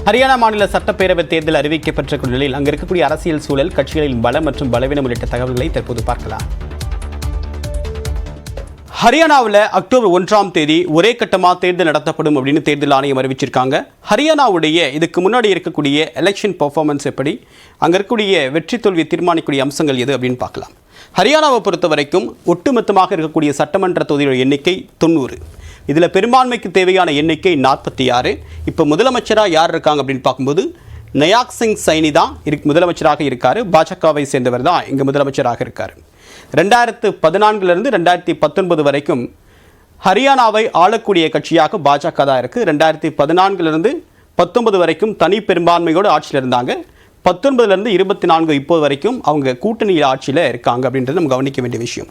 ஹரியானா மாநில சட்டப்பேரவை தேர்தல் அறிவிக்கப்பட்ட நிலையில் அங்கு இருக்கக்கூடிய அரசியல் சூழல், கட்சிகளின் பலம் மற்றும் பலவீனம் உள்ளிட்ட தகவல்களை தற்போது பார்க்கலாம். ஹரியானாவில் அக்டோபர் 1ஆம் தேதி ஒரே கட்டமாக தேர்தல் நடத்தப்படும் அப்படின்னு தேர்தல் ஆணையம் அறிவிச்சிருக்காங்க. ஹரியானாவுடைய இதுக்கு முன்னாடி இருக்கக்கூடிய எலெக்ஷன் பெர்ஃபார்மன்ஸ் எப்படி, அங்கே இருக்கக்கூடிய வெற்றி தோல்வியை தீர்மானிக்கக்கூடிய அம்சங்கள் எது அப்படின்னு பார்க்கலாம். ஹரியானாவை பொறுத்த வரைக்கும் ஒட்டுமொத்தமாக இருக்கக்கூடிய சட்டமன்ற தொகுதியோட எண்ணிக்கை 90. இதில் பெரும்பான்மைக்கு தேவையான எண்ணிக்கை 46. இப்போ முதலமைச்சராக யார் இருக்காங்க அப்படின்னு பார்க்கும்போது நயாக் சிங் சைனி தான் முதலமைச்சராக இருக்கார். பாஜகவை சேர்ந்தவர் தான் இங்கே முதலமைச்சராக இருக்கார். 2014 2019 வரைக்கும் ஹரியானாவை ஆளக்கூடிய கட்சியாக பாஜக தான் இருக்குது. 2014 19 வரைக்கும் தனி பெரும்பான்மையோடு ஆட்சியில் இருந்தாங்க. 19 24 இப்போ வரைக்கும் அவங்க கூட்டணி ஆட்சியில் இருக்காங்க அப்படின்றது நம்ம கவனிக்க வேண்டிய விஷயம்.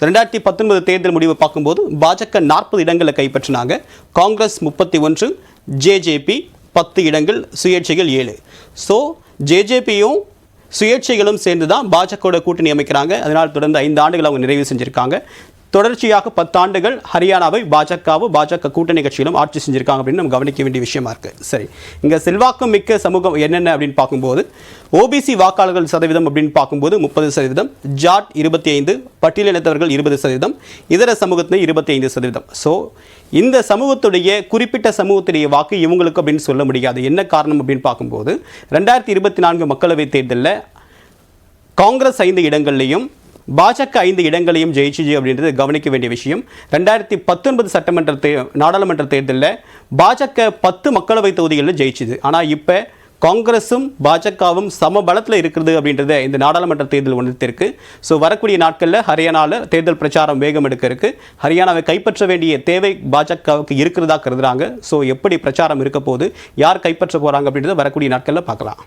2019 தேர்தல் முடிவை பார்க்கும்போது பாஜக 40 இடங்களை கைப்பற்றினாங்க. காங்கிரஸ் 31, ஜேஜேபி 10 இடங்கள், சுயேட்சைகள் 7. ஸோ ஜேஜேபியும் சுயேட்சைகளும் சேர்ந்து தான் பாஜகவோட கூட்டணி அமைக்கிறாங்க. அதனால் தொடர்ந்து 5 ஆண்டுகள் அவங்க நிறைவு செஞ்சுருக்காங்க. தொடர்ச்சியாக 10 ஆண்டுகள் ஹரியானாவை பாஜக கூட்டணி கட்சிகளும் ஆட்சி செஞ்சுருக்காங்க அப்படின்னு நம்ம கவனிக்க வேண்டிய விஷயமா இருக்குது. சரி, இங்கே செல்வாக்கும் மிக்க சமூகம் என்னென்ன அப்படின்னு பார்க்கும்போது ஓபிசி வாக்காளர்கள் சதவீதம் அப்படின்னு பார்க்கும்போது 30%, ஜாட் 25%, பட்டியலினத்தவர்கள் 20%, இதர சமூகத்தினர் 25%. ஸோ இந்த சமூகத்துடைய குறிப்பிட்ட சமூகத்துடைய வாக்கு இவங்களுக்கு அப்படின்னு சொல்ல முடியாது. என்ன காரணம் அப்படின்னு பார்க்கும்போது 2024 மக்களவைத் தேர்தலில் காங்கிரஸ் 5 இடங்கள்லையும் பாஜக 5 இடங்களையும் ஜெயிச்சிச்சு அப்படின்றது கவனிக்க வேண்டிய விஷயம். 2019 நாடாளுமன்ற தேர்தலில் பாஜக 10 மக்களவை தொகுதிகளில் ஜெயிச்சுது. ஆனால் இப்போ காங்கிரஸும் பாஜகவும் சம பலத்தில் இருக்கிறது அப்படின்றத இந்த நாடாளுமன்ற தேர்தல் உணர்த்திருக்கு. ஸோ வரக்கூடிய நாட்களில் ஹரியானாவில் தேர்தல் பிரச்சாரம் வேகம் எடுக்க இருக்கு. ஹரியானாவை கைப்பற்ற வேண்டிய தேவை பாஜகவுக்கு இருக்கிறதா கருதுறாங்க. ஸோ எப்படி பிரச்சாரம் இருக்க போது, யார் கைப்பற்ற போகிறாங்க அப்படின்றத வரக்கூடிய நாட்களில் பார்க்கலாம்.